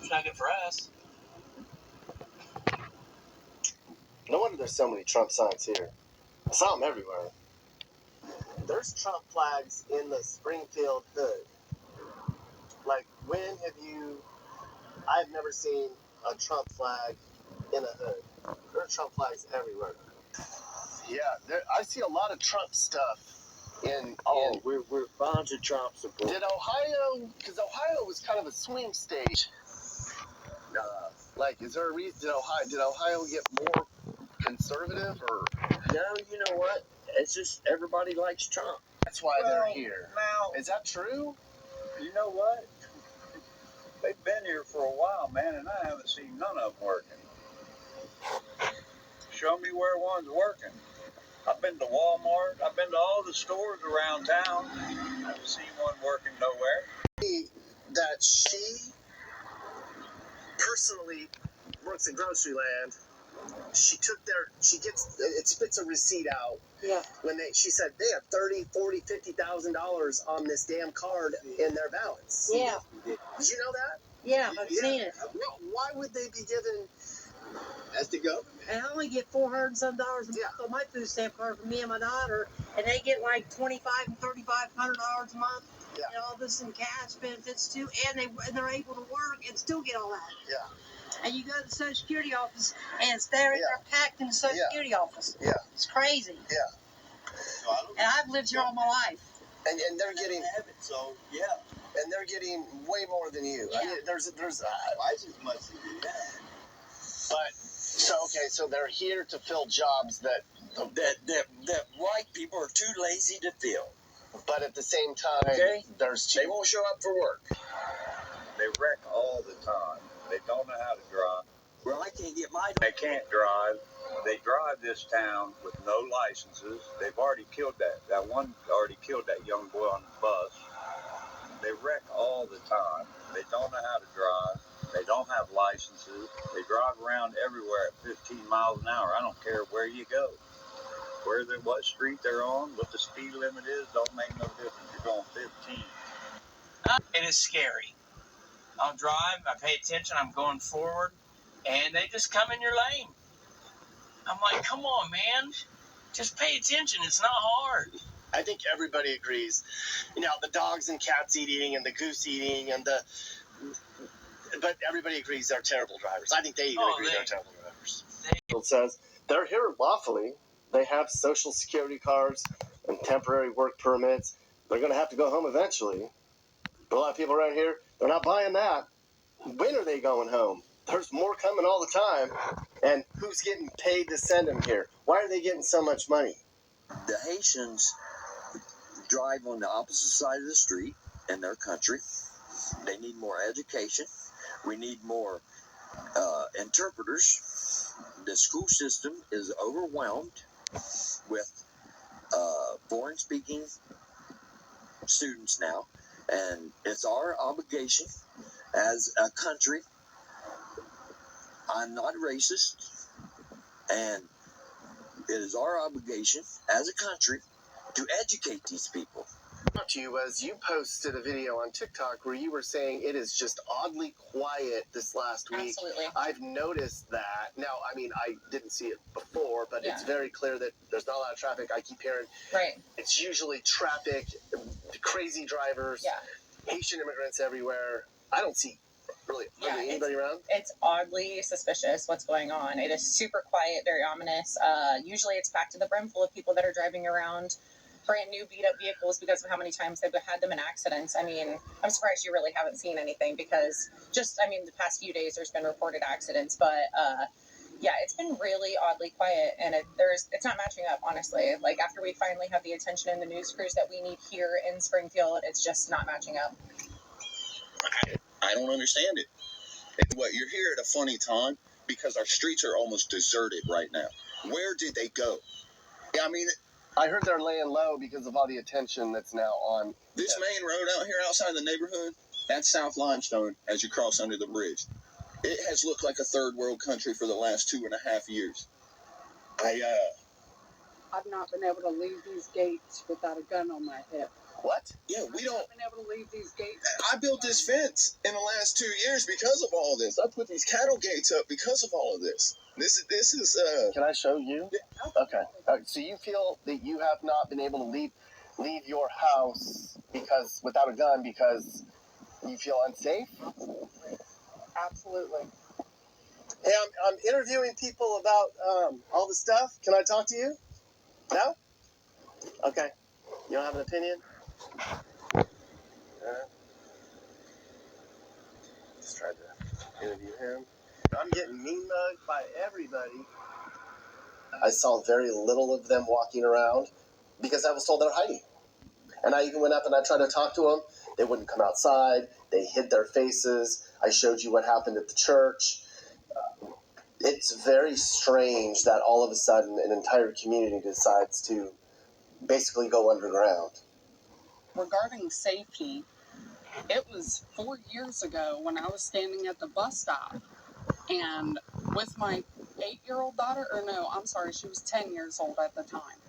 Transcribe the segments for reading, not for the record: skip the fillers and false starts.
It's not good for us. No wonder there's so many Trump signs here. I saw them everywhere. There's Trump flags in the Springfield hood. Like, when have you... I've never seen a Trump flag in a hood. There are Trump flags everywhere. Yeah, I see a lot of Trump stuff we're fond of Trump support. Did Ohio... Because Ohio was kind of a swing state. Like, is there a reason... Did Ohio get more conservative, or... No, you know what? It's just everybody likes Trump. That's why they're here. Now, is that true? You know what? They've been here for a while, man, and I haven't seen none of them working. Show me where one's working. I've been to Walmart. I've been to all the stores around town. I haven't seen one working nowhere. That she personally works in grocery land. She spits a receipt out. Yeah. When she said they have $30,000, $40,000, $50,000 on this damn card in their balance. Yeah. Did you know that? Yeah, I've seen it. Well, why would they be given as the government? And I only get $400 and some dollars on my food stamp card for me and my daughter, and they get like $2,500 and $3,500 a month. Yeah. And all this in cash benefits too, and they're able to work and still get all that. Yeah. And you go to the Social Security office, and they're packed in the Social Security office. Yeah. It's crazy. Yeah. And I've lived here all my life. And they're getting... So, yeah. And they're getting way more than you. Yeah. I mean, there's Twice as much as you do. But, so they're here to fill jobs that white people are too lazy to fill. But at the same time, Okay. they won't show up for work. They wreck all the time. They don't know how to drive. Well, I can't get my... They can't drive. They drive this town with no licenses. They've already killed that one already killed that young boy on the bus. They wreck all the time. They don't know how to drive. They don't have licenses. They drive around everywhere at 15 miles an hour. I don't care where you go. What street they're on, what the speed limit is, don't make no difference. You're going 15. It is scary. I'll drive, I pay attention, I'm going forward, and they just come in your lane. I'm like, come on, man. Just pay attention. It's not hard. I think everybody agrees. You know, the dogs and cats eating and the goose eating but everybody agrees they're terrible drivers. I think they even agree they're terrible drivers. It says they're here lawfully. They have Social Security cards and temporary work permits. They're going to have to go home eventually. But a lot of people around here, they're not buying that. When are they going home? There's more coming all the time. And who's getting paid to send them here? Why are they getting so much money? The Haitians drive on the opposite side of the street in their country. They need more education. We need more interpreters. The school system is overwhelmed with foreign-speaking students now, and it's our obligation as a country. I'm not racist, and it is our obligation as a country to educate these people. To you was you posted a video on TikTok where you were saying it is just oddly quiet this last week. Absolutely. I've noticed that. Now, I mean, I didn't see it before, but it's very clear that there's not a lot of traffic. I keep hearing it's usually traffic, crazy drivers, Haitian immigrants everywhere. I don't see really anybody around. It's oddly suspicious what's going on. It is super quiet, very ominous. Usually it's packed to the brim full of people that are driving around brand new beat up vehicles because of how many times they've had them in accidents. I mean, I'm surprised you really haven't seen anything because the past few days there's been reported accidents, but it's been really oddly quiet, and it's not matching up, honestly. Like, after we finally have the attention and the news crews that we need here in Springfield, it's just not matching up. I don't understand it. You're here at a funny time because our streets are almost deserted right now. Where did they go? I mean, I heard they're laying low because of all the attention that's now on this main road out here outside the neighborhood. That's South Limestone as you cross under the bridge. It has looked like a third world country for the last 2.5 years. I've not been able to leave these gates without a gun on my hip. What? Yeah, we don't. Been able to leave these gates. I built this fence in the last 2 years because of all this. I put these cattle gates up because of all of this. This is. Can I show you? Yeah. Okay. So you feel that you have not been able to leave your house without a gun because you feel unsafe? Absolutely. Hey, I'm interviewing people about all the stuff. Can I talk to you? No? Okay. You don't have an opinion? Just tried to interview him. I'm getting mean mugged by everybody. I saw very little of them walking around because I was told they're hiding. And I even went up and I tried to talk to them. They wouldn't come outside. They hid their faces. I showed you what happened at the church. It's very strange that all of a sudden an entire community decides to basically go underground. Regarding safety, it was 4 years ago when I was standing at the bus stop and with my 8-year-old daughter, she was 10 years old at the time.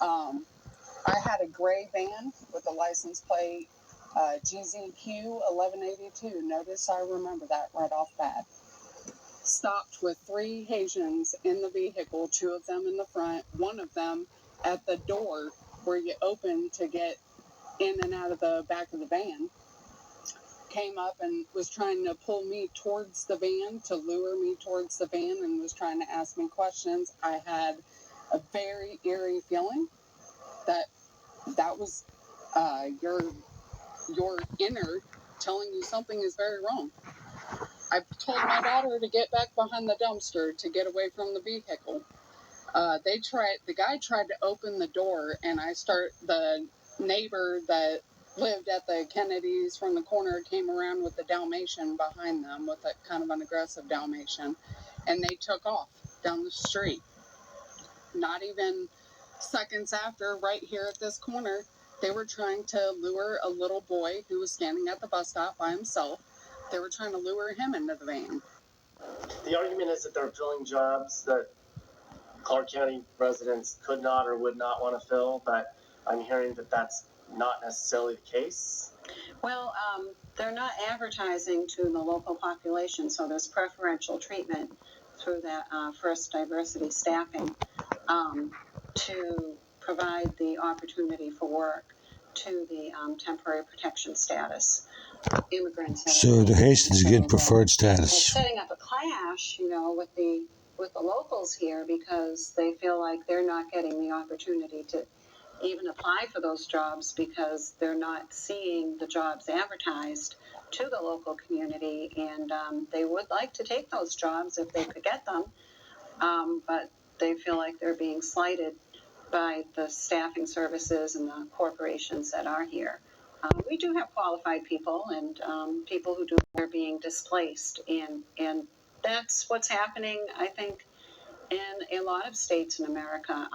I had a gray van with a license plate GZQ 1182. Notice I remember that right off bat. Stopped with 3 Haitians in the vehicle, 2 of them in the front, 1 of them at the door where you open to get in and out of the back of the van. Came up and was trying to pull me towards the van, to lure me towards the van, and was trying to ask me questions. I had a very eerie feeling that was your inner telling you something is very wrong. I told my daughter to get back behind the dumpster to get away from the vehicle. The guy tried to open the door, and the neighbor that lived at the Kennedys from the corner came around with the Dalmatian behind them, with a kind of an aggressive Dalmatian, and they took off down the street. Not even seconds after, right here at this corner, they were trying to lure a little boy who was standing at the bus stop by himself. They were trying to lure him into the van. The argument is that they're filling jobs that Clark County residents could not or would not want to fill, but I'm hearing that that's not necessarily the case. Well, they're not advertising to the local population, so there's preferential treatment through that first diversity staffing to provide the opportunity for work to the temporary protection status immigrants. So the Haitians get preferred status. It's setting up a clash, with the locals here, because they feel like they're not getting the opportunity to even apply for those jobs because they're not seeing the jobs advertised to the local community, and they would like to take those jobs if they could get them, but they feel like they're being slighted by the staffing services and the corporations that are here. We do have qualified people and people who are being displaced, and that's what's happening, I think, in a lot of states in America.